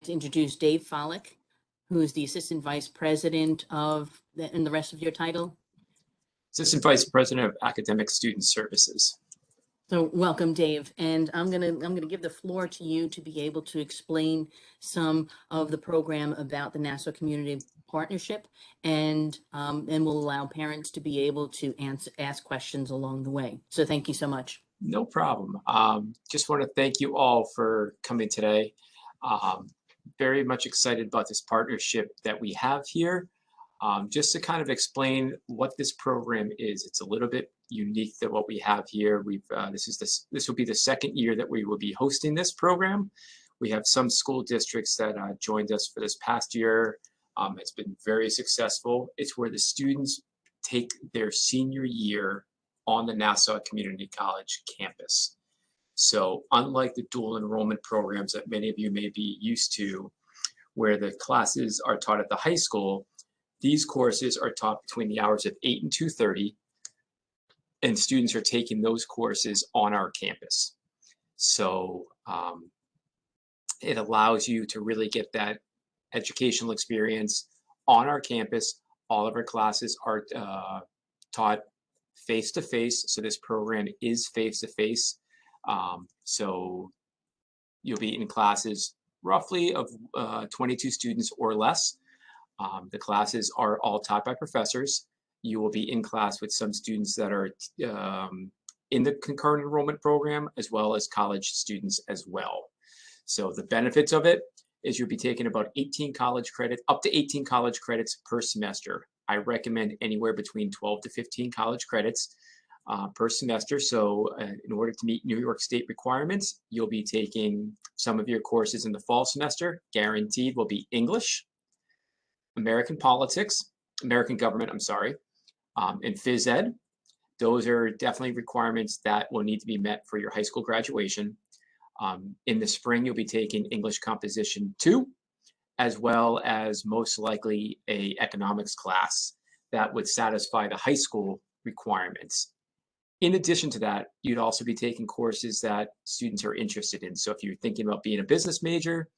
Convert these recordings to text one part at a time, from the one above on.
to introduce Dave Follick, who is the Assistant Vice President of, and the rest of your title? Assistant Vice President of Academic Student Services. So welcome, Dave, and I'm gonna give the floor to you to be able to explain some of the program about the Nassau Community Partnership, and we'll allow parents to be able to ask questions along the way. So thank you so much. No problem. Just want to thank you all for coming today. Very much excited about this partnership that we have here. Just to kind of explain what this program is, it's a little bit unique than what we have here. This will be the second year that we will be hosting this program. We have some school districts that joined us for this past year. It's been very successful. It's where the students take their senior year on the Nassau Community College campus. So unlike the dual enrollment programs that many of you may be used to, where the classes are taught at the high school, these courses are taught between the hours of 8 and 2:30, and students are taking those courses on our campus. So it allows you to really get that educational experience on our campus. All of our classes are taught face-to-face, so this program is face-to-face. So you'll be in classes roughly of 22 students or less. The classes are all taught by professors. You will be in class with some students that are in the concurrent enrollment program, as well as college students as well. So the benefits of it is you'll be taking about 18 college credits, up to 18 college credits per semester. I recommend anywhere between 12 to 15 college credits per semester. So in order to meet New York State requirements, you'll be taking some of your courses in the fall semester. Guaranteed will be English, American politics, American government, I'm sorry, and phys ed. Those are definitely requirements that will need to be met for your high school graduation. In the spring, you'll be taking English Composition 2, as well as most likely a economics class that would satisfy the high school requirements. In addition to that, you'd also be taking courses that students are interested in. So if you're thinking about being a business major,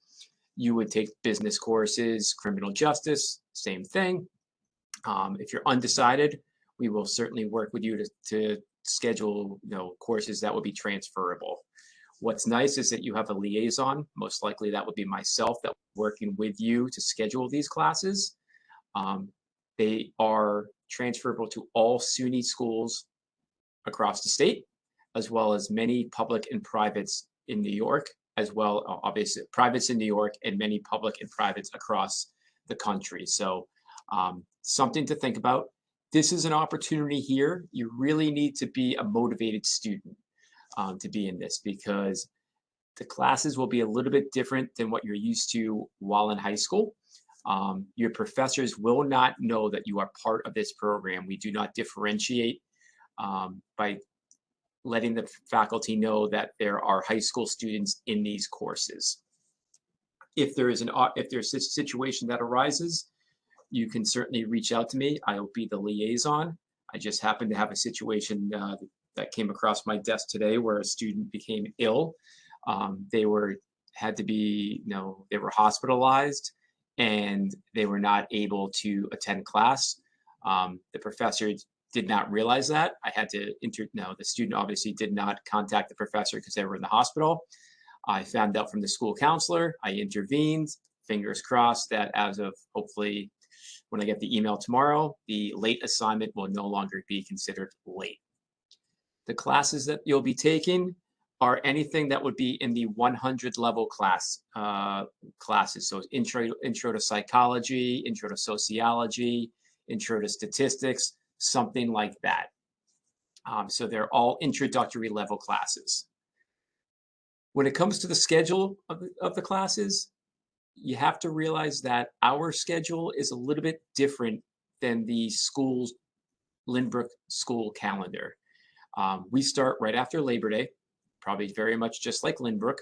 you would take business courses, criminal justice, same thing. If you're undecided, we will certainly work with you to schedule courses that will be transferable. What's nice is that you have a liaison. Most likely that would be myself that working with you to schedule these classes. They are transferable to all SUNY schools across the state, as well as many public and privates in New York, as well, obviously privates in New York and many public and privates across the country. So something to think about. This is an opportunity here. You really need to be a motivated student to be in this, because the classes will be a little bit different than what you're used to while in high school. Your professors will not know that you are part of this program. We do not differentiate by letting the faculty know that there are high school students in these courses. If there's a situation that arises, you can certainly reach out to me. I will be the liaison. I just happen to have a situation that came across my desk today where a student became ill. They were hospitalized and they were not able to attend class. The professor did not realize that. I had to the student obviously did not contact the professor because they were in the hospital. I found out from the school counselor. I intervened. Fingers crossed that as of hopefully when I get the email tomorrow, the late assignment will no longer be considered late. The classes that you'll be taking are anything that would be in the 100 level classes. So intro to psychology, intro to sociology, intro to statistics, something like that. So they're all introductory level classes. When it comes to the schedule of the classes, you have to realize that our schedule is a little bit different than the school's Lynbrook school calendar. We start right after Labor Day, probably very much just like Lynbrook.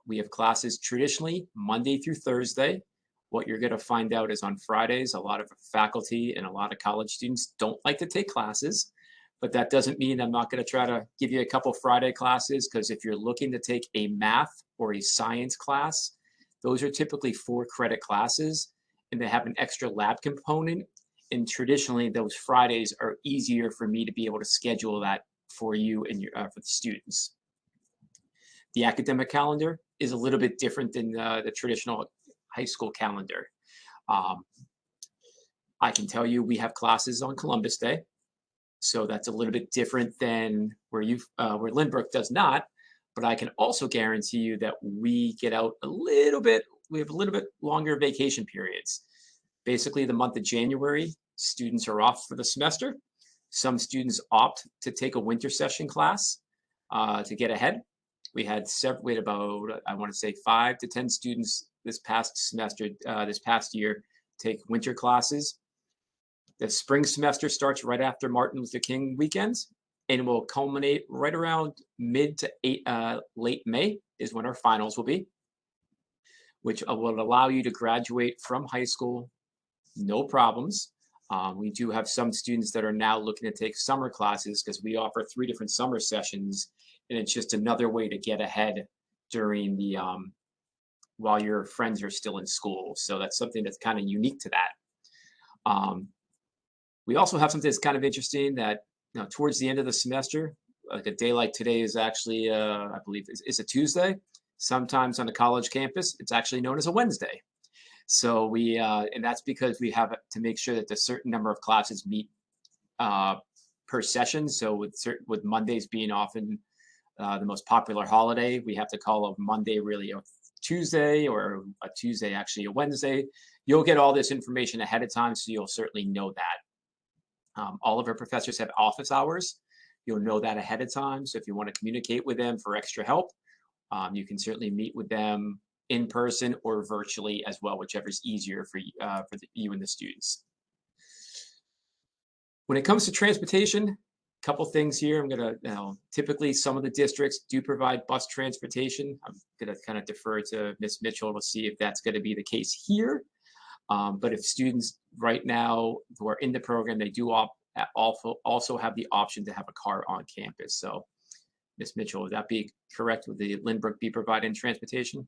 We have classes traditionally Monday through Thursday. What you're going to find out is on Fridays, a lot of faculty and a lot of college students don't like to take classes, but that doesn't mean I'm not going to try to give you a couple Friday classes, because if you're looking to take a math or a science class Those are typically 4-credit classes, and they have an extra lab component. And traditionally, those Fridays are easier for me to be able to schedule that for you and for the students. The academic calendar is a little bit different than the traditional high school calendar. I can tell you we have classes on Columbus Day, so that's a little bit different than where Lynbrook does not. But I can also guarantee you that we get out a little bit. We have a little bit longer vacation periods. Basically, the month of January, students are off for the semester. Some students opt to take a winter session class to get ahead. We had about, I want to say, 5 to 10 students this past semester, this past year, take winter classes. The spring semester starts right after Martin Luther King weekends and will culminate right around mid to late May is when our finals will be, which will allow you to graduate from high school, no problems. We do have some students that are now looking to take summer classes because we offer 3 different summer sessions, and it's just another way to get ahead during the while your friends are still in school. So that's something that's kind of unique to that. We also have something that's kind of interesting that towards the end of the semester, like a day like today is actually, I believe, is a Tuesday. Sometimes on the college campus, it's actually known as a Wednesday. So and that's because we have to make sure that the certain number of classes meet per session. So with Mondays being often the most popular holiday, we have to call a Monday really a Tuesday, or a Tuesday actually a Wednesday. You'll get all this information ahead of time, so you'll certainly know that. All of our professors have office hours. You'll know that ahead of time. So if you want to communicate with them for extra help, you can certainly meet with them in person or virtually as well, whichever is easier for you and the students. When it comes to transportation, a couple things here. I'm going to, typically some of the districts do provide bus transportation. I'm going to kind of defer to Ms. Mitchell to see if that's going to be the case here. But if students right now who are in the program, they do also have the option to have a car on campus. So Ms. Mitchell, would that be correct? Would the Lynbrook be providing transportation?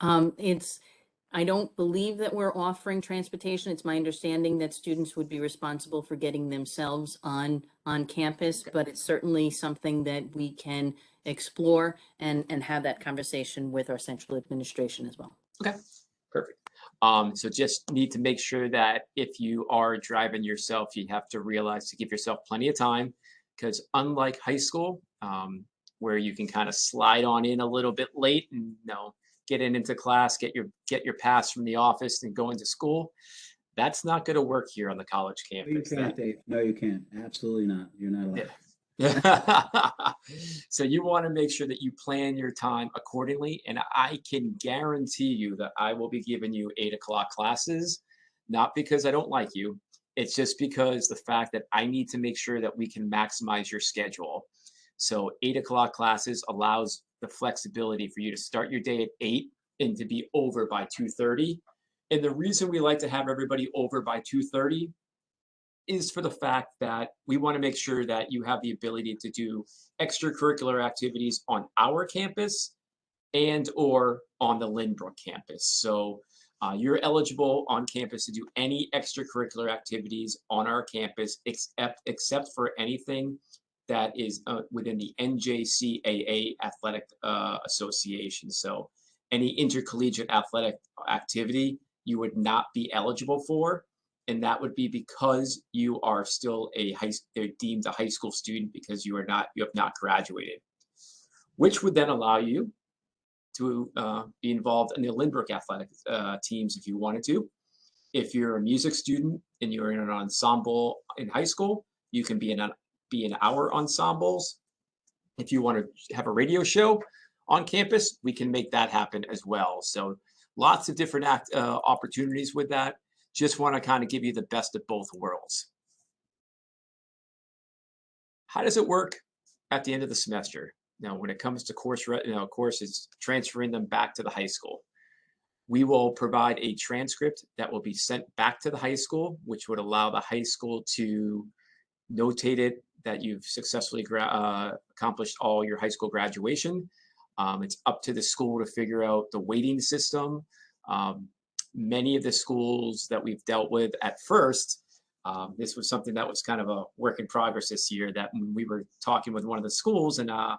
I don't believe that we're offering transportation. It's my understanding that students would be responsible for getting themselves on campus, but it's certainly something that we can explore and have that conversation with our central administration as well. Okay, perfect. So just need to make sure that if you are driving yourself, you have to realize to give yourself plenty of time, because unlike high school, where you can kind of slide on in a little bit late and get into class, get your pass from the office and go into school, that's not going to work here on the college campus. No, you can't, Dave. No, you can't. Absolutely not. You're not allowed. Yeah. So you want to make sure that you plan your time accordingly. And I can guarantee you that I will be giving you 8 o'clock classes, not because I don't like you. It's just because the fact that I need to make sure that we can maximize your schedule. So 8 o'clock classes allows the flexibility for you to start your day at 8 and to be over by 2:30. And the reason we like to have everybody over by 2:30 is for the fact that we want to make sure that you have the ability to do extracurricular activities on our campus and or on the Lynbrook campus. So you're eligible on campus to do any extracurricular activities on our campus except for anything that is within the NJCAA Athletic Association. So any intercollegiate athletic activity you would not be eligible for. And that would be because you are still they're deemed a high school student because you have not graduated, which would then allow you to be involved in the Lynbrook athletic teams if you wanted to. If you're a music student and you're in an ensemble in high school, you can be in our ensembles. If you want to have a radio show on campus, we can make that happen as well. So lots of different opportunities with that. Just want to kind of give you the best of both worlds. How does it work at the end of the semester? Now, when it comes to courses, transferring them back to the high school, we will provide a transcript that will be sent back to the high school, which would allow the high school to notate it that you've successfully accomplished all your high school graduation. It's up to the school to figure out the weighting system. Many of the schools that we've dealt with at first, this was something that was kind of a work in progress this year, that when we were talking with one of the schools and I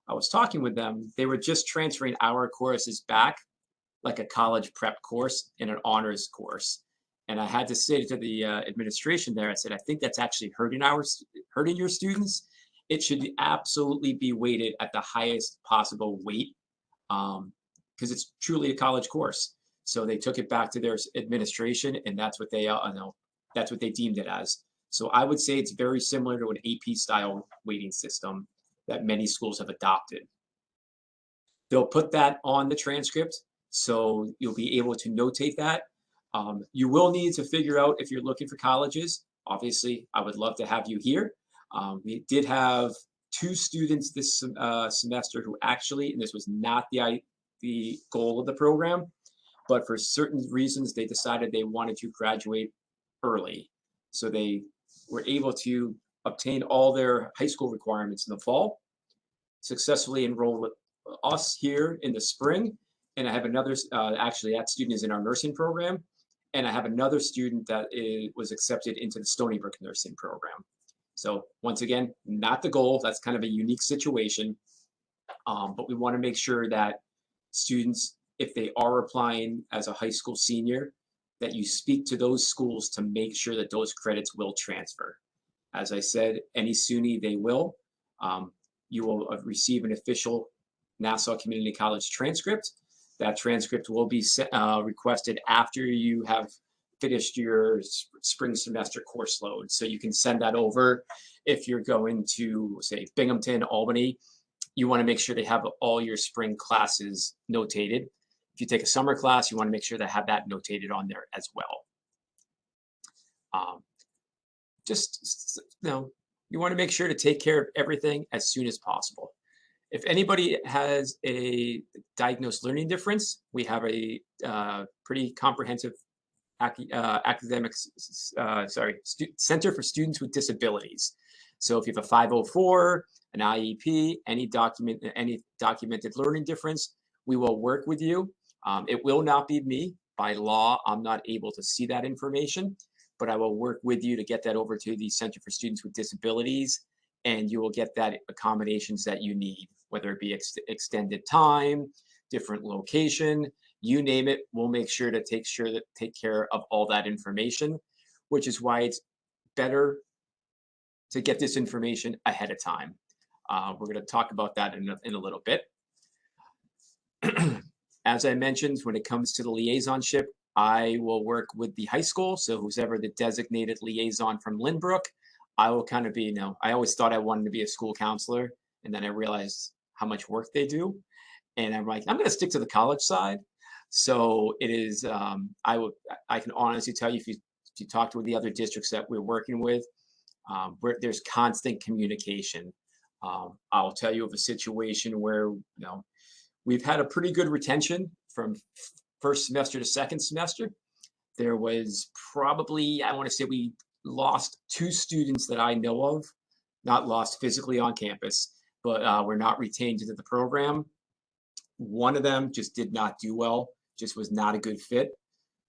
was talking with them, they were just transferring our courses back like a college prep course and an honors course. And I had to say to the administration there, I said, I think that's actually hurting your students. It should absolutely be weighted at the highest possible weight, because it's truly a college course. So they took it back to their administration, and that's what they that's what they deemed it as. So I would say it's very similar to an AP style weighting system that many schools have adopted. They'll put that on the transcript, so you'll be able to notate that. You will need to figure out if you're looking for colleges. Obviously, I would love to have you here. We did have 2 students this semester who actually, and this was not the goal of the program, but for certain reasons, they decided they wanted to graduate early. So they were able to obtain all their high school requirements in the fall, successfully enroll with us here in the spring. And I have another, actually that student is in our nursing program. And I have another student that was accepted into the Stony Brook nursing program. So once again, not the goal. That's kind of a unique situation. But we want to make sure that students, if they are applying as a high school senior, that you speak to those schools to make sure that those credits will transfer. As I said, any SUNY, they will. You will receive an official Nassau Community College transcript. That transcript will be requested after you have finished your spring semester course load. So you can send that over. If you're going to, say, Binghamton, Albany, you want to make sure they have all your spring classes notated. If you take a summer class, you want to make sure they have that notated on there as well. You want to make sure to take care of everything as soon as possible. If anybody has a diagnosed learning difference, we have a pretty comprehensive Center for Students with Disabilities. So if you have a 504, an IEP, any documented learning difference, we will work with you. It will not be me. By law, I'm not able to see that information, but I will work with you to get that over to the Center for Students with Disabilities, and you will get that accommodations that you need, whether it be extended time, different location, you name it. We'll make sure to take care of all that information, which is why it's better to get this information ahead of time. We're going to talk about that in a little bit. As I mentioned, when it comes to the liaisonship, I will work with the high school. So who's ever the designated liaison from Lynbrook, I will kind of be, I always thought I wanted to be a school counselor, and then I realized how much work they do. And I'm like, I'm going to stick to the college side. So it is, I can honestly tell you, if you talk to the other districts that we're working with, there's constant communication. I'll tell you of a situation where, we've had a pretty good retention from first semester to second semester. There was probably, I want to say we lost 2 students that I know of, not lost physically on campus, but were not retained into the program. One of them just did not do well, just was not a good fit.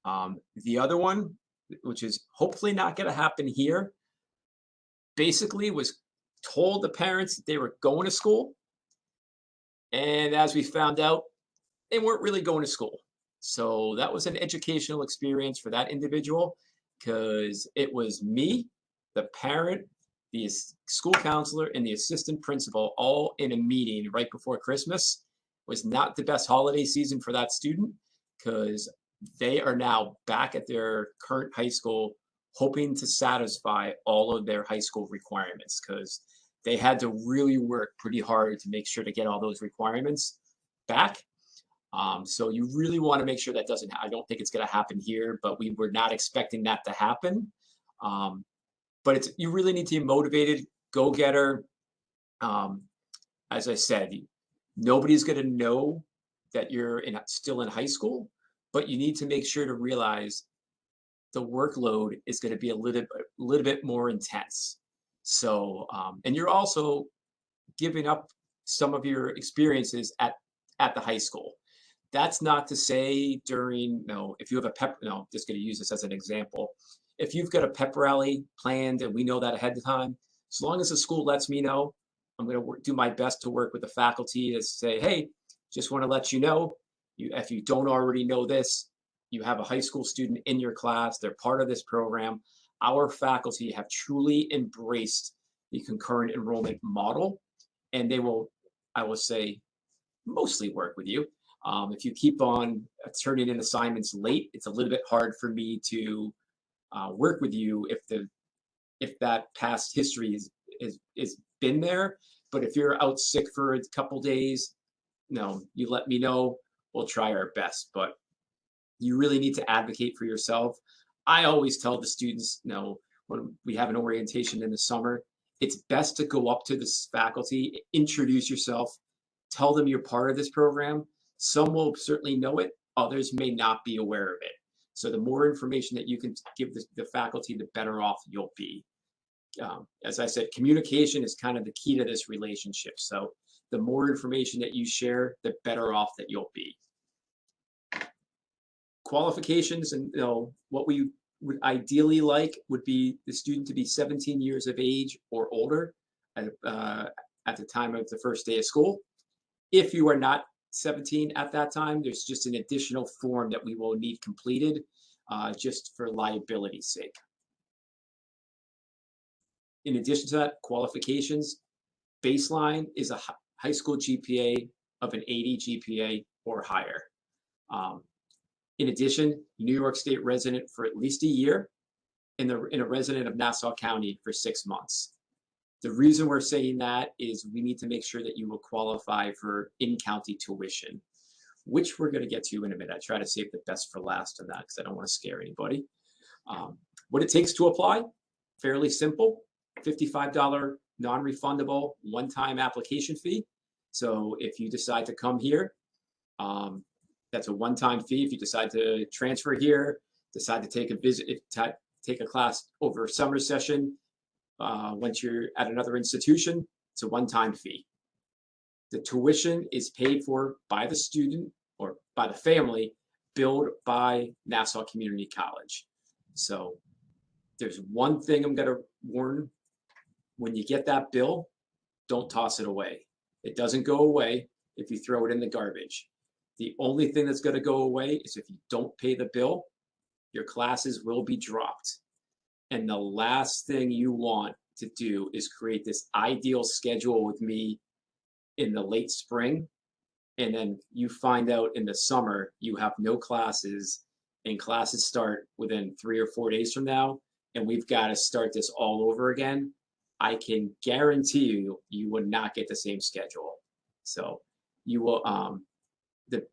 The other one, which is hopefully not going to happen here, basically was told the parents that they were going to school. And as we found out, they weren't really going to school. So that was an educational experience for that individual, because it was me, the parent, the school counselor, and the assistant principal all in a meeting right before Christmas. It was not the best holiday season for that student, because they are now back at their current high school hoping to satisfy all of their high school requirements, because they had to really work pretty hard to make sure to get all those requirements back. So you really want to make sure that doesn't, I don't think it's going to happen here, but we were not expecting that to happen. But you really need to be motivated, go-getter. As I said, nobody's going to know that you're still in high school, but you need to make sure to realize the workload is going to be a little bit more intense. So, and you're also giving up some of your experiences at at the high school. That's not to say during, if you have a just going to use this as an example. If you've got a pep rally planned and we know that ahead of time, as long as the school lets me know, I'm going to do my best to work with the faculty to say, hey, just want to let you know, if you don't already know this, you have a high school student in your class, they're part of this program. Our faculty have truly embraced the concurrent enrollment model, and they will, I will say, mostly work with you. If you keep on turning in assignments late, it's a little bit hard for me to work with you if that past history is been there. But if you're out sick for a couple days, you let me know. We'll try our best, but you really need to advocate for yourself. I always tell the students, when we have an orientation in the summer, it's best to go up to this faculty, introduce yourself, tell them you're part of this program. Some will certainly know it, others may not be aware of it. So the more information that you can give the faculty, the better off you'll be. As I said, communication is kind of the key to this relationship. So the more information that you share, the better off that you'll be. Qualifications, and what we would ideally like would be the student to be 17 years of age or older at the time of the first day of school. If you are not 17 at that time, there's just an additional form that we will need completed just for liability's sake. In addition to that, qualifications, baseline is a high school GPA of an 80 GPA or higher. In addition, New York State resident for at least a year and a resident of Nassau County for 6 months. The reason we're saying that is we need to make sure that you will qualify for in-county tuition, which we're going to get to in a minute. I try to save the best for last on that because I don't want to scare anybody. What it takes to apply, fairly simple, $55 non-refundable one-time application fee. So if you decide to come here, that's a one-time fee. If you decide to transfer here, decide to take a visit, take a class over a summer session, once you're at another institution, it's a one-time fee. The tuition is paid for by the student or by the family, billed by Nassau Community College. So there's one thing I'm going to warn: when you get that bill, don't toss it away. It doesn't go away if you throw it in the garbage. The only thing that's going to go away is if you don't pay the bill, your classes will be dropped. And the last thing you want to do is create this ideal schedule with me in the late spring, and then you find out in the summer you have no classes, and classes start within 3 or 4 days from now, and we've got to start this all over again. I can guarantee you, you will not get the same schedule. So you will, the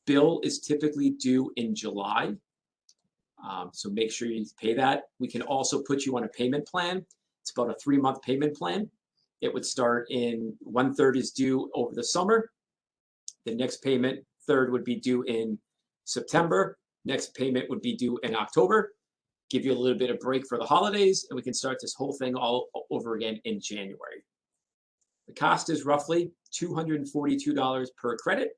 bill is typically due in July. So make sure you pay that. We can also put you on a payment plan. It's about a 3-month payment plan. It would start in 1/3 is due over the summer. The next payment, third, would be due in September. Next payment would be due in October. Give you a little bit of break for the holidays, and we can start this whole thing all over again in January. The cost is roughly $242 per credit.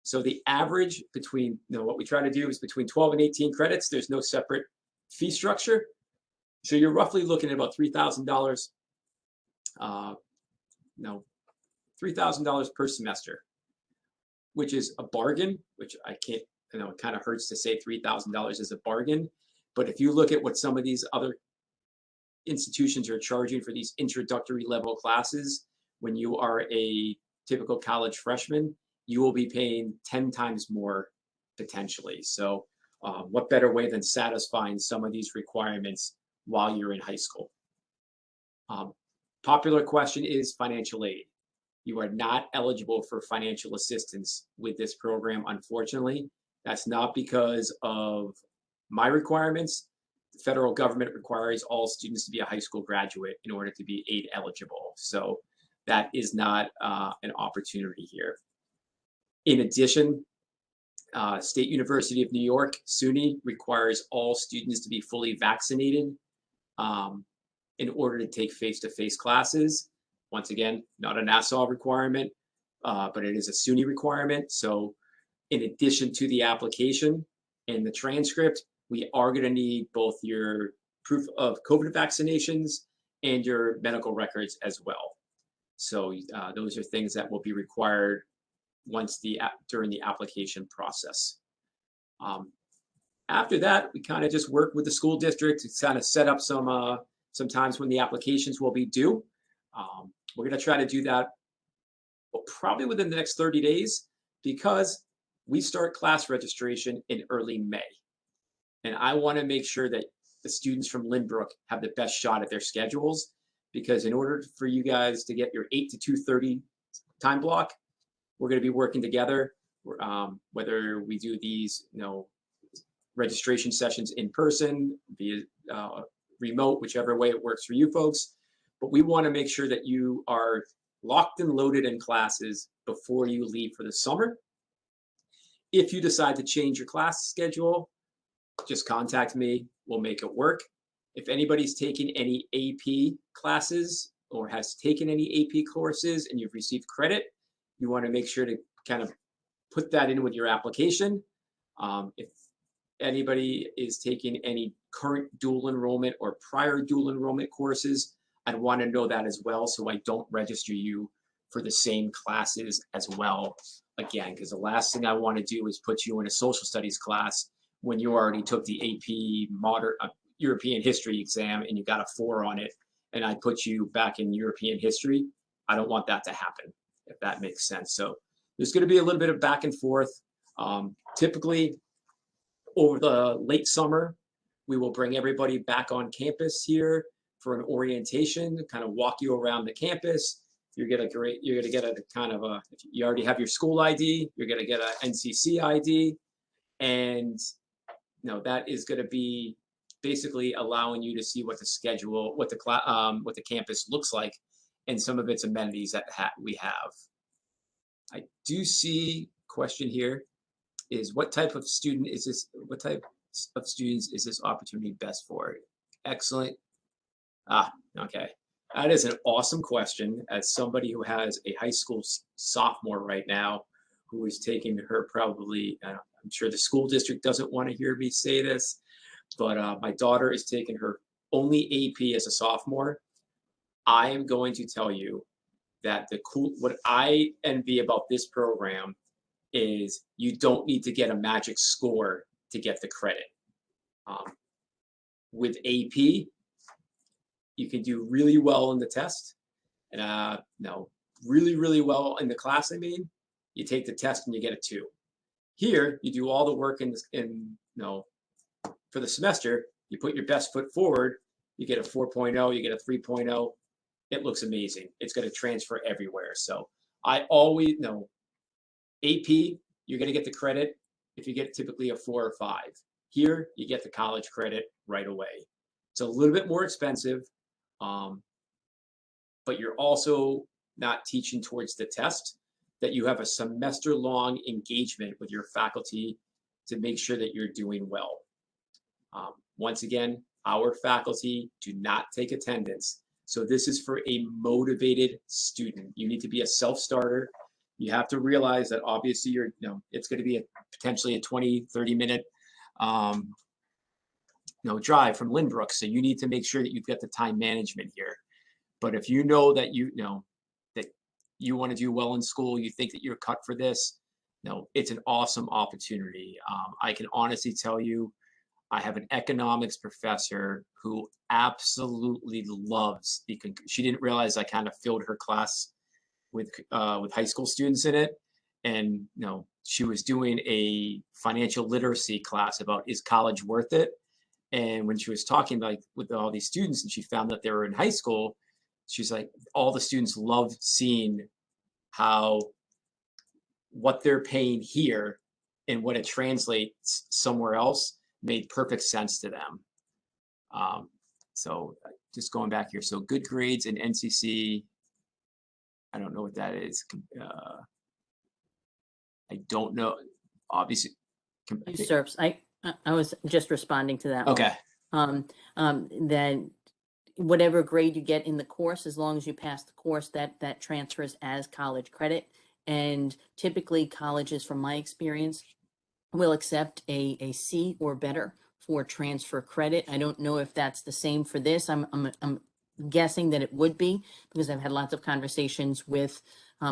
So the average between, what we try to do is between 12 and 18 credits, there's no separate fee structure. So you're roughly looking at about $3,000, $3,000 per semester, which is a bargain, which I can't, it kind of hurts to say $3,000 is a bargain. But if you look at what some of these other institutions are charging for these introductory level classes, when you are a typical college freshman, you will be paying 10 times more potentially. So what better way than satisfying some of these requirements while you're in high school? Popular question is financial aid. You are not eligible for financial assistance with this program, unfortunately. That's not because of my requirements. The federal government requires all students to be a high school graduate in order to be aid eligible. So that is not an opportunity here. In addition, State University of New York, SUNY, requires all students to be fully vaccinated in order to take face-to-face classes. Once again, not a Nassau requirement. but it is a SUNY requirement. So in addition to the application and the transcript, we are going to need both your proof of COVID vaccinations and your medical records as well. So those are things that will be required once during the application process. After that, we kind of just work with the school district to kind of set up some times when the applications will be due. We're going to try to do that probably within the next 30 days because we start class registration in early May. And I want to make sure that the students from Lynbrook have the best shot at their schedules, because in order for you guys to get your 8 to 2:30 time block, we're going to be working together, whether we do these, registration sessions in person, via remote, whichever way it works for you folks. But we want to make sure that you are locked and loaded in classes before you leave for the summer. If you decide to change your class schedule, just contact me. We'll make it work. If anybody's taking any AP classes or has taken any AP courses and you've received credit, you want to make sure to kind of put that in with your application. If anybody is taking any current dual enrollment or prior dual enrollment courses, I'd want to know that as well, so I don't register you for the same classes as well again, because the last thing I want to do is put you in a social studies class when you already took the AP European history exam and you got a 4 on it, and I put you back in European history. I don't want that to happen, if that makes sense. So there's going to be a little bit of back and forth. Typically, over the late summer, we will bring everybody back on campus here for an orientation, kind of walk you around the campus. You're gonna get a kind of a, if you already have your school ID, you're gonna get a NCC ID, and that is going to be basically allowing you to see what the schedule, what the campus looks like, and some of its amenities that we have. I do see a question here: is what type of student is this? What type of students is this opportunity best for? Excellent. Okay. That is an awesome question. As somebody who has a high school sophomore right now, who is taking her probably, I'm sure the school district doesn't want to hear me say this, but my daughter is taking her only AP as a sophomore. I am going to tell you that what I envy about this program is you don't need to get a magic score to get the credit. With AP, you can do really well in the test, and really, really well in the class. I mean, you take the test and you get a 2. Here, you do all the work for the semester. You put your best foot forward. You get a 4.0. You get a 3.0. It looks amazing. It's going to transfer everywhere. So I always know AP, you're going to get the credit if you get typically a 4 or 5. Here, you get the college credit right away. It's a little bit more expensive, but you're also not teaching towards the test, that you have a semester-long engagement with your faculty to make sure that you're doing well. Once again, our faculty do not take attendance. So this is for a motivated student. You need to be a self-starter. You have to realize that obviously it's going to be potentially a 20, 30-minute drive from Lynbrook. So you need to make sure that you've got the time management here. But if you know that that you want to do well in school, you think that you're cut for this, it's an awesome opportunity. I can honestly tell you, I have an economics professor who absolutely loves she didn't realize I kind of filled her class with high school students in it. And she was doing a financial literacy class about, is college worth it? And when she was talking with all these students and she found that they were in high school, she's like, all the students love seeing what they're paying here and what it translates somewhere else made perfect sense to them. So just going back here. So good grades in NCC. I don't know what that is. I don't know. Obviously. Usurps. I was just responding to that. Okay. That whatever grade you get in the course, as long as you pass the course, that transfers as college credit. And typically colleges, from my experience, will accept a C or better for transfer credit. I don't know if that's the same for this. I'm guessing that it would be, because I've had lots of conversations with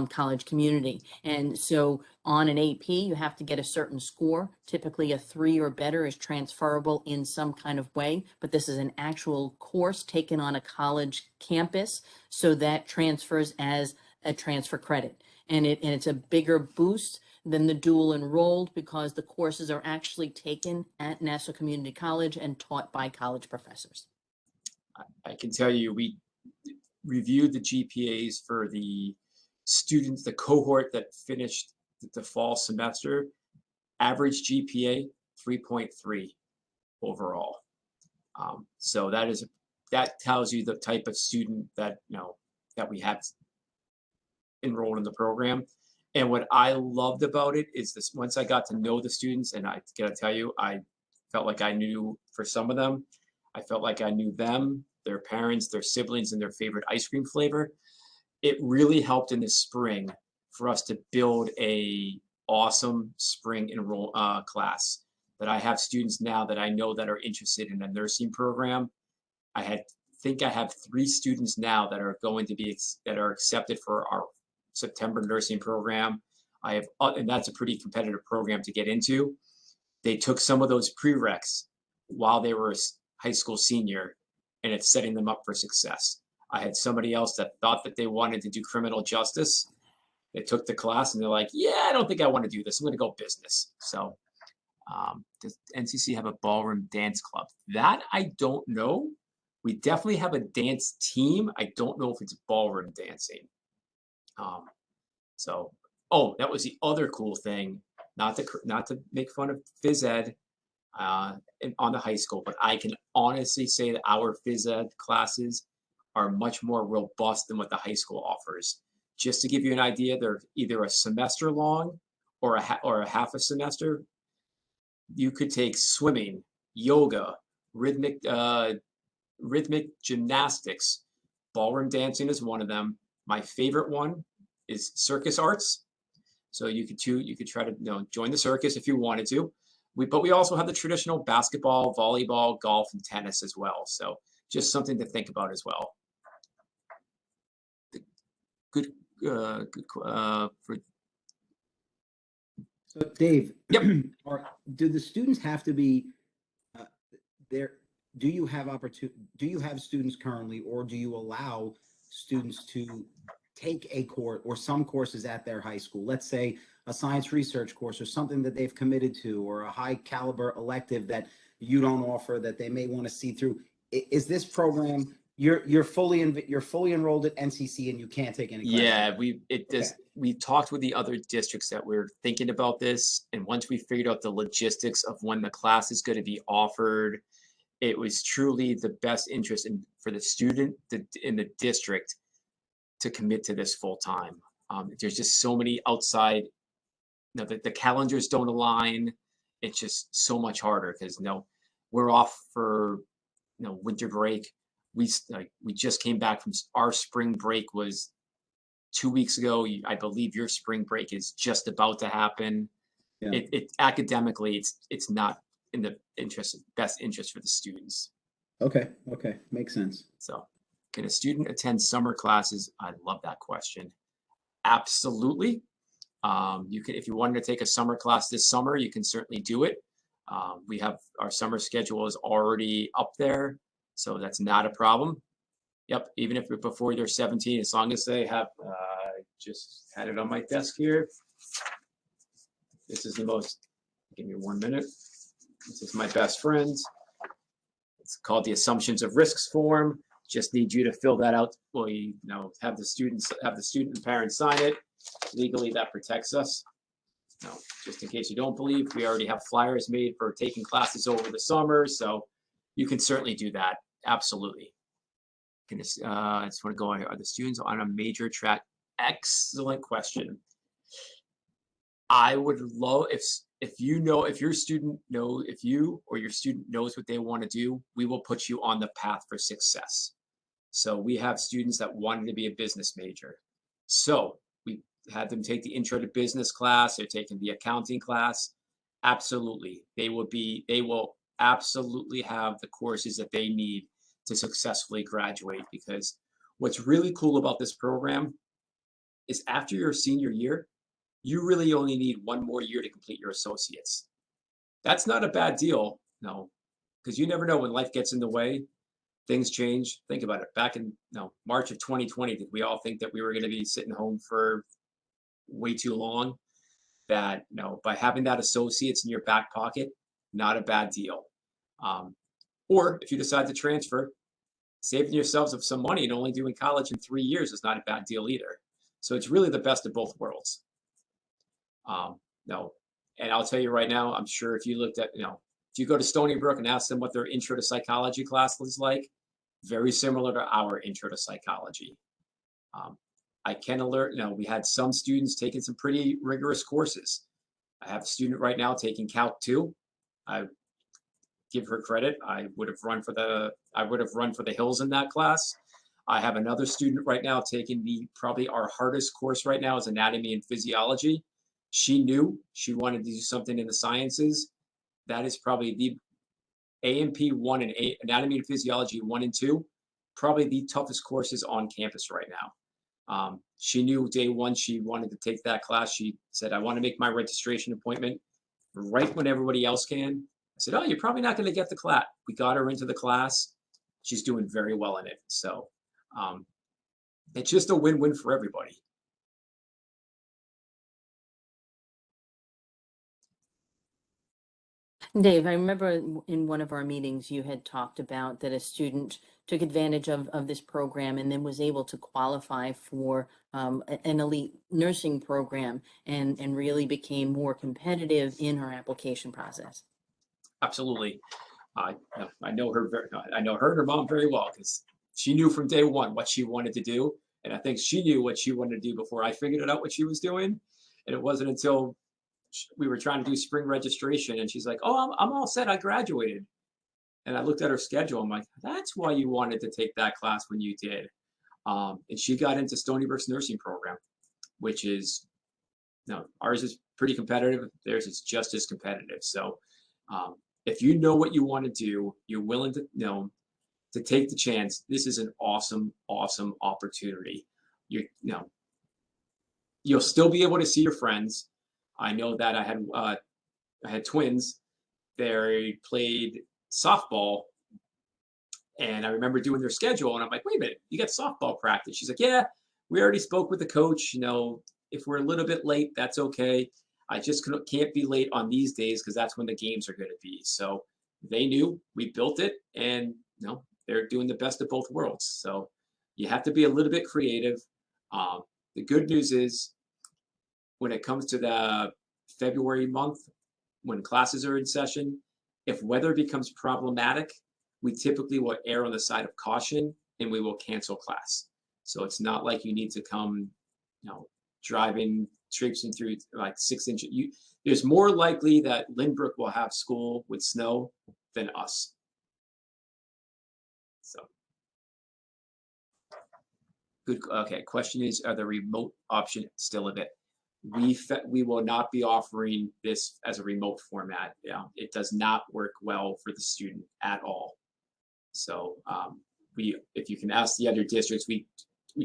college community. And so on an AP, you have to get a certain score. Typically a 3 or better is transferable in some kind of way, but this is an actual course taken on a college campus, so that transfers as a transfer credit. And it's a bigger boost than the dual enrolled, because the courses are actually taken at Nassau Community College and taught by college professors. I can tell you, we reviewed the GPAs for the students, the cohort that finished the fall semester. Average GPA 3.3 overall. So that tells you the type of student that that we have enrolled in the program. And what I loved about it is this: once I got to know the students, and I gotta tell you, I felt like I knew, for some of them, I felt like I knew them, their parents, their siblings, and their favorite ice cream flavor. It really helped in the spring for us to build a awesome spring class. That I have students now that I know that are interested in a nursing program. I think I have 3 students now that are going to be that are accepted for our September nursing program. I have, and that's a pretty competitive program to get into. They took some of those prereqs while they were a high school senior, and it's setting them up for success. I had somebody else that thought that they wanted to do criminal justice. They took the class and they're like, yeah, I don't think I want to do this. I'm going to go business. So does NCC have a ballroom dance club? That I don't know. We definitely have a dance team. I don't know if it's ballroom dancing. That was the other cool thing. Not to make fun of phys ed on the high school, but I can honestly say that our phys ed classes are much more robust than what the high school offers. Just to give you an idea, they're either a semester long or a half a semester. You could take swimming, yoga, rhythmic gymnastics. Ballroom dancing is one of them. My favorite one is circus arts. So you could try to join the circus if you wanted to. But we also have the traditional basketball, volleyball, golf, and tennis as well. So just something to think about as well. Good. So Dave, Yep. Do the students have to be there? Do you have students currently, or do you allow students to take a course or some courses at their high school? Let's say a science research course or something that they've committed to, or a high caliber elective that you don't offer that they may want to see through. Is this program, you're fully enrolled at NCC and you can't take any classes? Yeah, we talked with the other districts that we're thinking about this, and once we figured out the logistics of when the class is going to be offered, it was truly the best interest for the student in the district to commit to this full time. There's just so many outside, the calendars don't align. It's just so much harder because we're off for winter break. We just came back from our spring break was 2 weeks ago. I believe your spring break is just about to happen. Yeah. It academically, it's not in the best interest for the students. Okay, makes sense. So, can a student attend summer classes? I love that question. Absolutely. You can, if you wanted to take a summer class this summer, you can certainly do it. We have our summer schedule is already up there, so that's not a problem. Yep, even if before they're 17, as long as they have, just had it on my desk here. This is the most, give me 1 minute. This is my best friend. It's called the Assumptions of Risks form. Just need you to fill that out. Well, have the student and parents sign it. Legally, that protects us. Just in case you don't believe, we already have flyers made for taking classes over the summer, so you can certainly do that. Absolutely. I just want to go on here. Are the students on a major track? Excellent question. I would love if your student or your student knows what they want to do, we will put you on the path for success. So we have students that wanted to be a business major. So had them take the intro to business class, they're taking the accounting class, absolutely. They will absolutely have the courses that they need to successfully graduate, because what's really cool about this program is after your senior year, you really only need one more year to complete your associates. That's not a bad deal, no, because you never know when life gets in the way, things change. Think about it. Back in March of 2020, did we all think that we were going to be sitting home for way too long? That by having that associates in your back pocket, not a bad deal. Or if you decide to transfer, saving yourselves of some money and only doing college in 3 years is not a bad deal either. So it's really the best of both worlds. No, and I'll tell you right now, I'm sure if you looked at, if you go to Stony Brook and ask them what their intro to psychology class was like, very similar to our intro to psychology. I can alert, we had some students taking some pretty rigorous courses. I have a student right now taking Calc 2. I give her credit. I would have run for the hills in that class. I have another student right now taking probably our hardest course right now is anatomy and physiology. She knew she wanted to do something in the sciences. That is probably the A&P 1 and anatomy and physiology 1 and 2, probably the toughest courses on campus right now. She knew day one she wanted to take that class. She said, I want to make my registration appointment right when everybody else can. I said, oh, you're probably not going to get the class. We got her into the class. She's doing very well in it. So it's just a win-win for everybody. Dave, I remember in one of our meetings, you had talked about that a student took advantage of this program and then was able to qualify for an elite nursing program and really became more competitive in her application process. Absolutely. I know her and her mom very well, because she knew from day one what she wanted to do. And I think she knew what she wanted to do before I figured it out what she was doing. And it wasn't until we were trying to do spring registration and she's like, oh, I'm all set. I graduated. And I looked at her schedule. I'm like, that's why you wanted to take that class when you did. And she got into Stony Brook's nursing program, which is, ours is pretty competitive. Theirs is just as competitive. So if you know what you want to do, you're willing to take the chance. This is an awesome, awesome opportunity. You'll still be able to see your friends. I know that I had twins. They played softball, and I remember doing their schedule, and I'm like, wait a minute, you got softball practice? She's like, yeah, we already spoke with the coach. If we're a little bit late, that's okay. I just can't be late on these days because that's when the games are going to be. So they knew, we built it, and they're doing the best of both worlds. So you have to be a little bit creative. The good news is when it comes to the February month, when classes are in session, if weather becomes problematic, we typically will err on the side of caution and we will cancel class. So it's not like you need to come, driving, traipsing through like 6 inches. There's more likely that Lynbrook will have school with snow than us. So good. Okay. Question is, are the remote option still a bit? We will not be offering this as a remote format. It does not work well for the student at all. So if you can ask the other districts, we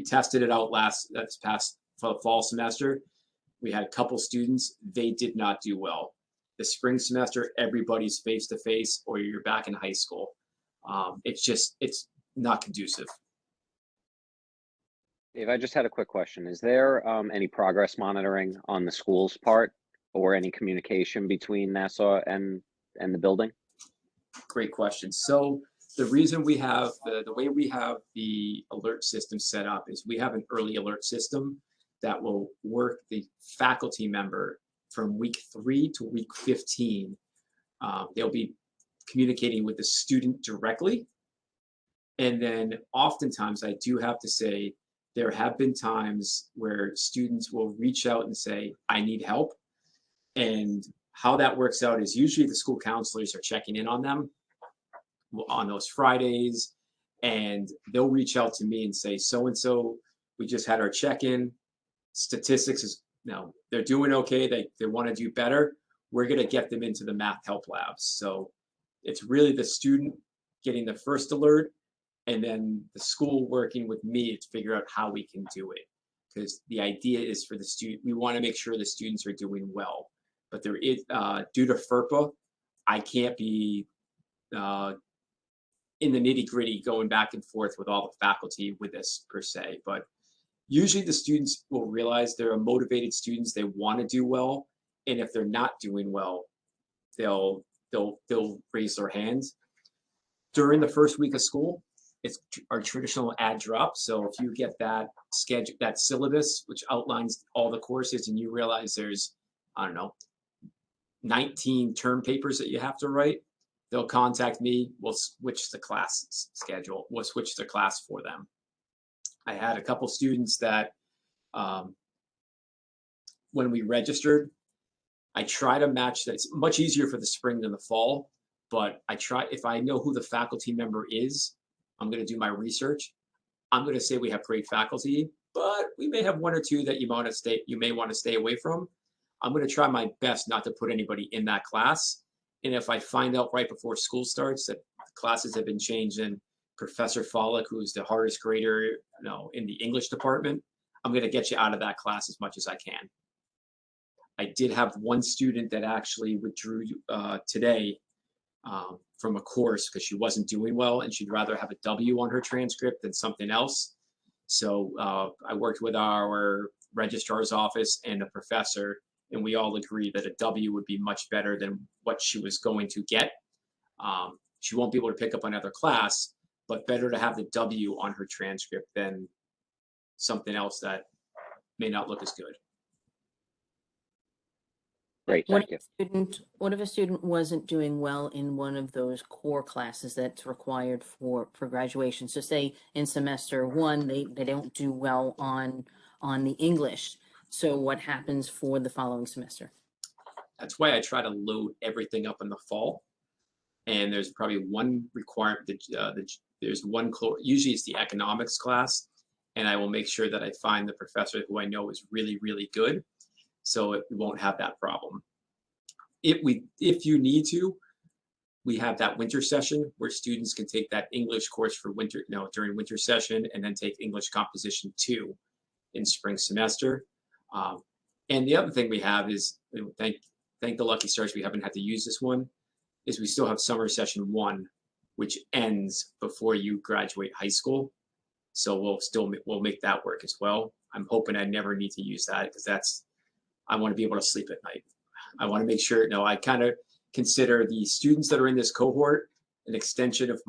tested it out that's past fall semester. We had a couple students, they did not do well. The spring semester, everybody's face to face, or you're back in high school. It's not conducive. Dave, I just had a quick question. Is there any progress monitoring on the school's part or any communication between Nassau and the building? Great question. So the reason we have the way we have the alert system set up is we have an early alert system that will work the faculty member from week 3 to week 15. They'll be communicating with the student directly. And then oftentimes, I do have to say, there have been times where students will reach out and say, I need help. And how that works out is usually the school counselors are checking in on them on those Fridays, and they'll reach out to me and say, so-and-so, we just had our check-in. statistics is, they're doing okay. They want to do better. We're going to get them into the math help labs. So it's really the student getting the first alert, and then the school working with me to figure out how we can do it. Because the idea is for the student, we want to make sure the students are doing well. But there is, due to FERPA, I can't be in the nitty gritty going back and forth with all the faculty with this per se. But usually the students will realize they're motivated students, they want to do well. And if they're not doing well, they'll raise their hands. During the first week of school, it's our traditional add drop. So if you get that schedule, that syllabus, which outlines all the courses, and you realize there's, I don't know, 19 term papers that you have to write, they'll contact me. We'll switch the class schedule. We'll switch the class for them. I had a couple students that when we registered, I try to match that. It's much easier for the spring than the fall, but I try, if I know who the faculty member is, I'm going to do my research. I'm going to say we have great faculty, but we may have one or two that you may want to stay away from. I'm going to try my best not to put anybody in that class. And if I find out right before school starts that classes have been changed and Professor Follick, who's the hardest grader, in the English department, I'm going to get you out of that class as much as I can. I did have one student that actually withdrew today from a course because she wasn't doing well and she'd rather have a W on her transcript than something else. So I worked with our registrar's office and a professor, and we all agreed that a W would be much better than what she was going to get. She won't be able to pick up another class, but better to have the W on her transcript than something else that may not look as good. Great, What thank if you. what if a student wasn't doing well in one of those core classes that's required for graduation? So say in semester one, they don't do well on the English. So what happens for the following semester? That's why I try to load everything up in the fall. And there's probably one requirement there's one, usually it's the economics class, and I will make sure that I find the professor who I know is really, really good, so we won't have that problem. If you need to, we have that winter session where students can take that English course for winter, during winter session, and then take English Composition 2 in spring semester. And the other thing we have is, thank the lucky stars we haven't had to use this one, is we still have summer session 1, which ends before you graduate high school. So we'll make that work as well. I'm hoping I never need to use that, because I want to be able to sleep at night. I want to make sure, I kind of consider the students that are in this cohort an extension of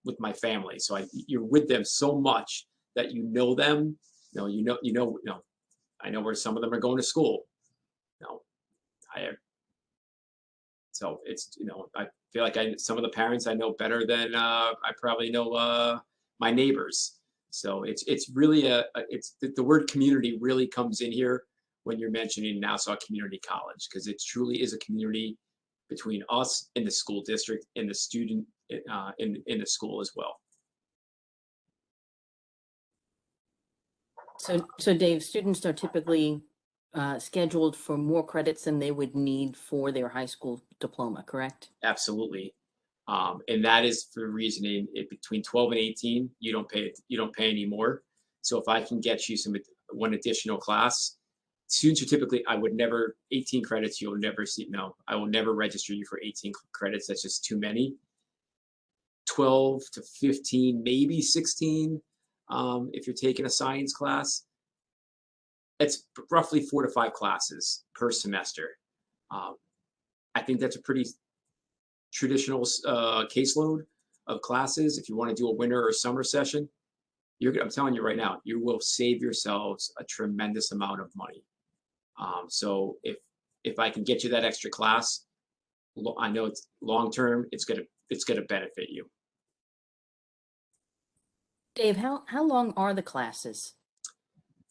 with my family. So you're with them so much that you know them. I know where some of them are going to school. So it's, I feel like some of the parents I know better than I probably know my neighbors. So it's really the word community really comes in here when you're mentioning Nassau Community College, because it truly is a community between us and the school district and the student in the school as well. So Dave, students are typically scheduled for more credits than they would need for their high school diploma, correct? Absolutely. And that is for reasoning between 12 and 18, you don't pay any more. So if I can get you one additional class, students are typically, 18 credits, you'll never see, I will never register you for 18 credits. That's just too many. 12 to 15, maybe 16, if you're taking a science class. It's roughly 4 to 5 classes per semester. I think that's a pretty traditional caseload of classes. If you want to do a winter or summer session, I'm telling you right now, you will save yourselves a tremendous amount of money. So if I can get you that extra class, I know it's long term, it's gonna benefit you. Dave, how long are the classes?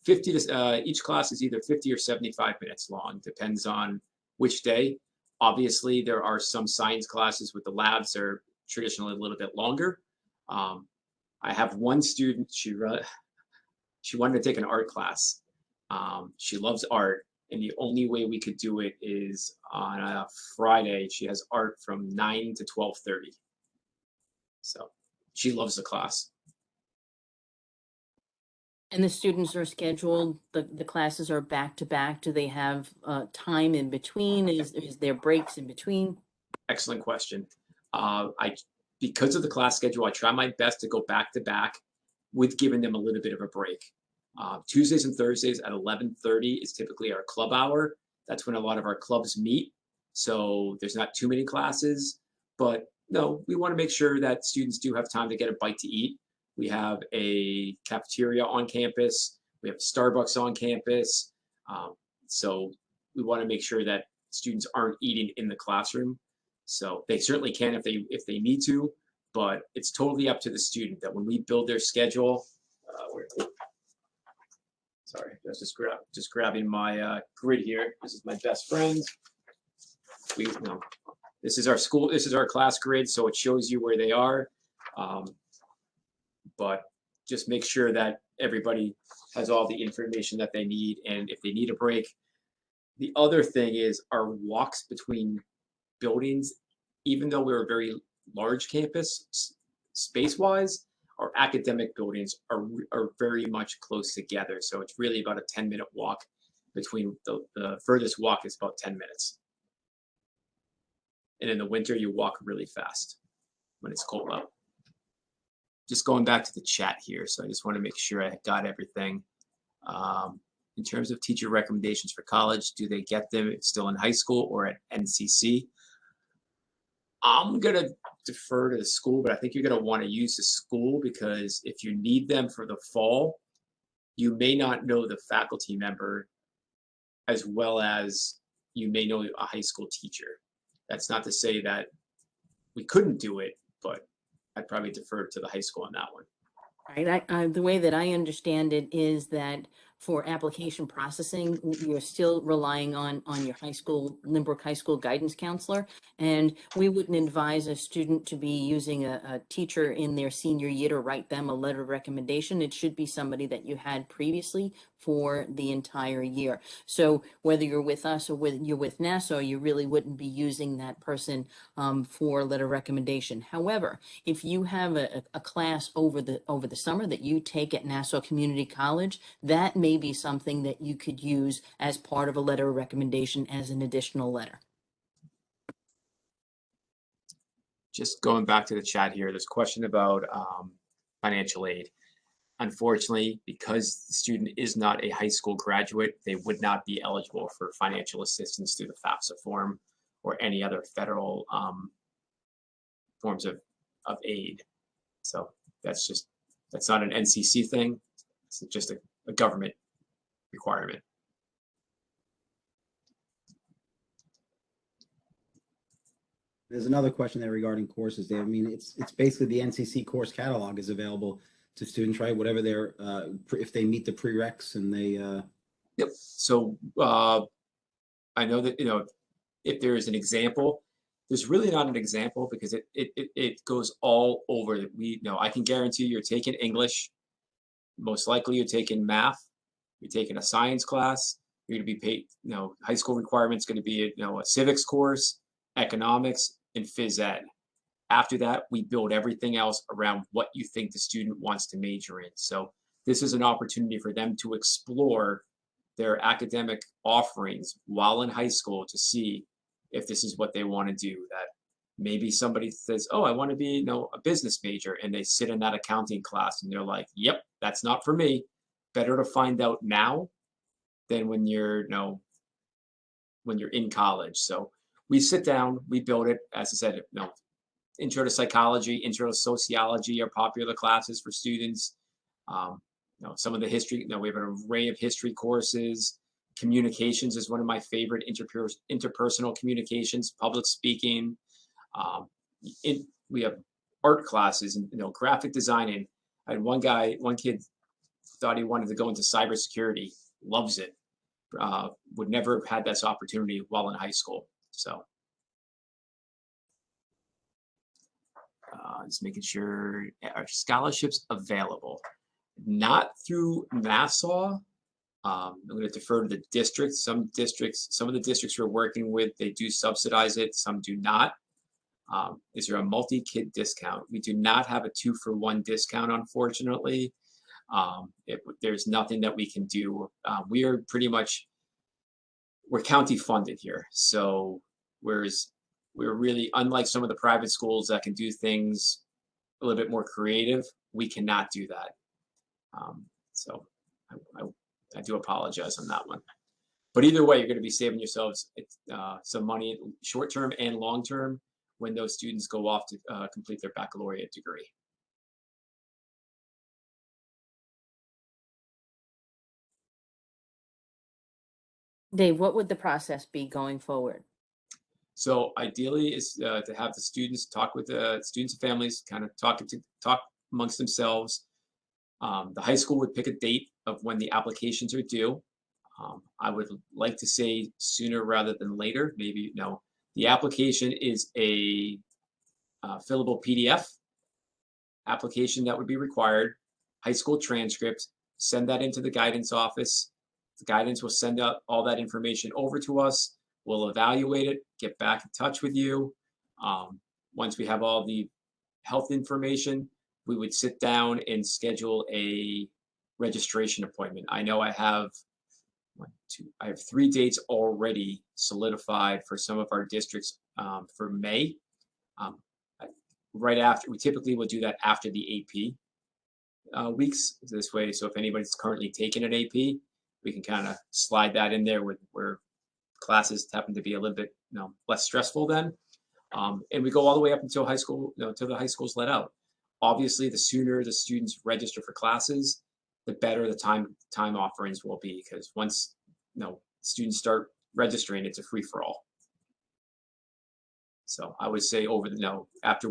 50 to each class is either 50 or 75 minutes long, depends on which day. Obviously, there are some science classes with the labs that are traditionally a little bit longer. I have one student, she wanted to take an art class, She loves art, and the only way we could do it is on a Friday. She has art from 9 to 12:30. So she loves the class. And the students are scheduled, the classes are back to back. Do they have time in between? Is there breaks in between? Excellent question. Because of the class schedule, I try my best to go back to back with giving them a little bit of a break. Tuesdays and Thursdays at 11:30 is typically our club hour. That's when a lot of our clubs meet. So there's not too many classes, but no, we want to make sure that students do have time to get a bite to eat. We have a cafeteria on campus. We have Starbucks on campus. So we want to make sure that students aren't eating in the classroom. So they certainly can if they need to, but it's totally up to the student that when we build their schedule. Sorry, I was just grabbing my grid here. This is my best friend. This is our school. This is our class grid, so it shows you where they are. But just make sure that everybody has all the information that they need, and if they need a break. The other thing is our walks between buildings, even though we're a very large campus space-wise, our academic buildings are very much close together. So it's really about a 10-minute walk between the furthest walk is about 10 minutes. And in the winter, you walk really fast when it's cold out. Just going back to the chat here. So I just want to make sure I got everything. In terms of teacher recommendations for college, do they get them still in high school or at NCC? I'm going to defer to the school, but I think you're going to want to use the school because if you need them for the fall, you may not know the faculty member as well as you may know a high school teacher. That's not to say that we couldn't do it, but I'd probably defer to the high school on that one. Right. The way that I understand it is that for application processing, you're still relying on your high school, Lynbrook High School guidance counselor. And we wouldn't advise a student to be using a teacher in their senior year to write them a letter of recommendation. It should be somebody that you had previously for the entire year. So whether you're with us or you're with Nassau, you really wouldn't be using that person for letter recommendation. However, if you have a class over the summer that you take at Nassau Community College, that may be something that you could use as part of a letter of recommendation as an additional letter. Just going back to the chat here, there's a question about financial aid. Unfortunately, because the student is not a high school graduate, they would not be eligible for financial assistance through the FAFSA form or any other federal forms of aid. So that's not an NCC thing. It's just a government requirement. There's another question there regarding courses, Dave. I mean, it's basically the NCC course catalog is available to students, right? Whatever their if they meet the prereqs and they. Yep. So I know that if there is an example, there's really not an example because it goes all over. I can guarantee you're taking English. Most likely you're taking math. You're taking a science class. You're going to be paid. High school requirements going to be a civics course, economics, and phys ed. After that, we build everything else around what you think the student wants to major in. So this is an opportunity for them to explore their academic offerings while in high school to see if this is what they want to do. That maybe somebody says, oh, I want to be a business major, and they sit in that accounting class and they're like, yep, that's not for me. Better to find out now than when you're in college. So we sit down, we build it, as I said, intro to psychology, intro to sociology are popular classes for students. Some of the history, we have an array of history courses. Communications is one of my favorite, interpersonal communications, public speaking. We have art classes and graphic designing. I had one kid thought he wanted to go into cybersecurity, loves it. Would never have had this opportunity while in high school. So just making sure, are scholarships available? Not through Nassau. I'm going to defer to the districts. Some of the districts we're working with, they do subsidize it, some do not. Is there a multi-kid discount? We do not have a 2-for-1 discount, unfortunately. There's nothing that we can do. We are pretty much, we're county funded here. So whereas we're really, unlike some of the private schools that can do things a little bit more creative, we cannot do that. So I do apologize on that one. But either way, you're going to be saving yourselves some money, short-term and long-term, when those students go off to complete their baccalaureate degree. Dave, what would the process be going forward? So ideally is to have the students talk with the students and families, kind of talk amongst themselves. The high school would pick a date of when the applications are due. I would like to say sooner rather than later. Maybe, you know, the application is a fillable PDF application that would be required, high school transcript, send that into the guidance office. The guidance will send out all that information over to us. We'll evaluate it, get back in touch with you. Once we have all the health information, we would sit down and schedule a registration appointment. I know I have 3 dates already solidified for some of our districts for May. Right after, we typically will do that after the AP weeks this way. So if anybody's currently taking an AP, we can kind of slide that in there where classes happen to be a little bit, you know, less stressful then. And we go all the way up until high school, you know, until the high school's let out. Obviously, the sooner the students register for classes, the better the time offerings will be, because once, you know, students start registering, it's a free-for-all. So I would say over the, after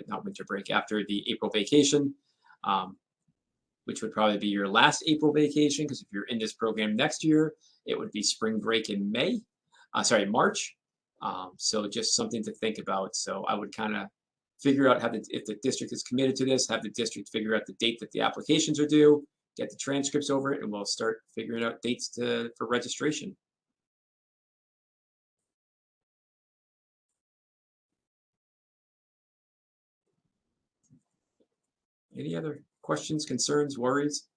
not winter break, after the April vacation, which would probably be your last April vacation, because if you're in this program next year, it would be spring break in March. So just something to think about. So I would kind of figure out if the district is committed to this, have the district figure out the date that the applications are due, get the transcripts over it, and we'll start figuring out dates for registration. Any other questions, concerns, worries?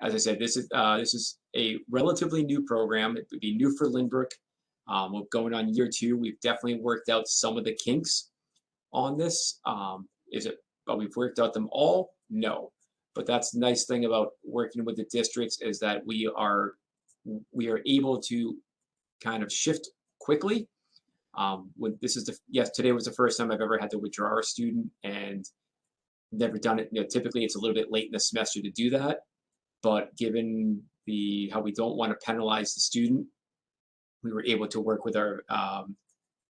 As I said, this is a relatively new program. It would be new for Lynbrook. We're going on year 2. We've definitely worked out some of the kinks on this. But we've worked out them all? No. But that's the nice thing about working with the districts, is that we are able to kind of shift quickly. Today was the first time I've ever had to withdraw a student, and never done it. You know, typically it's a little bit late in the semester to do that, but given how we don't want to penalize the student, we were able to work with our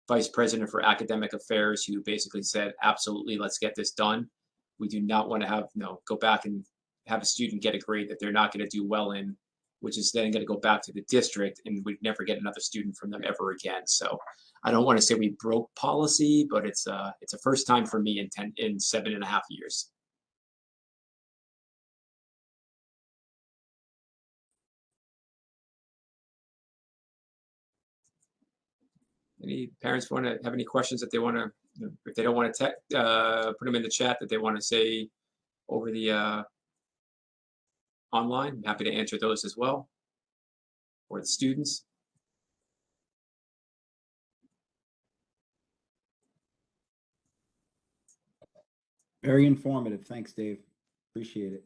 vice president for academic affairs, who basically said, absolutely, let's get this done. We do not want to go back and have a student get a grade that they're not going to do well in, which is then going to go back to the district, and we'd never get another student from them ever again. So I don't want to say we broke policy, but it's a first time for me in 7.5 years. Any parents want to have any questions that they want to, if they don't want to put them in the chat, that they want to say over the online, I'm happy to answer those as well, or the students. Very informative. Thanks, Dave. Appreciate it.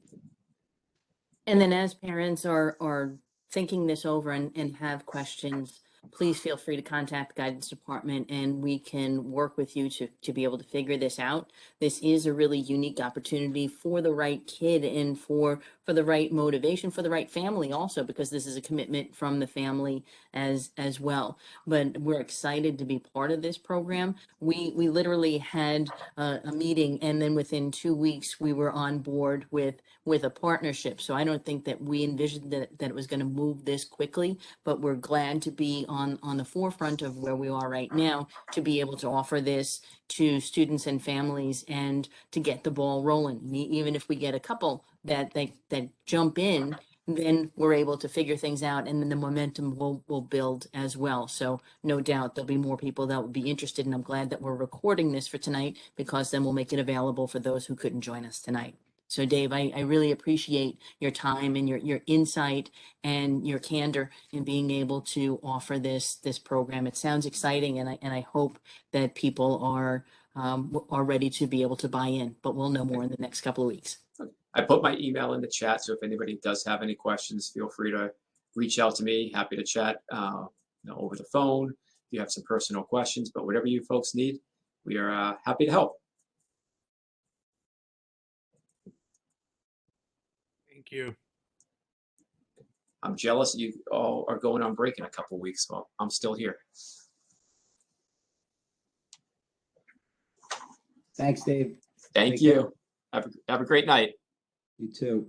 And then as parents are thinking this over and have questions, please feel free to contact the guidance department, and we can work with you to be able to figure this out. This is a really unique opportunity for the right kid, and for the right motivation, for the right family also, because this is a commitment from the family as well. But we're excited to be part of this program. We literally had a meeting, and then within 2 weeks we were on board with a partnership. So I don't think that we envisioned that it was going to move this quickly, but we're glad to be on the forefront of where we are right now, to be able to offer this to students and families and to get the ball rolling. Even if we get a couple that jump in, then we're able to figure things out, and then the momentum will build as well. So no doubt there'll be more people that will be interested, and I'm glad that we're recording this for tonight, because then we'll make it available for those who couldn't join us tonight. So Dave, I really appreciate your time and your insight and your candor in being able to offer this program. It sounds exciting, and I hope that people are ready to be able to buy in, but we'll know more in the next couple of weeks. I put my email in the chat, so if anybody does have any questions, feel free to reach out to me. Happy to chat over the phone if you have some personal questions, but whatever you folks need, we are happy to help. Thank you. I'm jealous you all are going on break in a couple of weeks. Well, I'm still here. Thanks, Dave. Thank Take you. care. Have a great night. You too.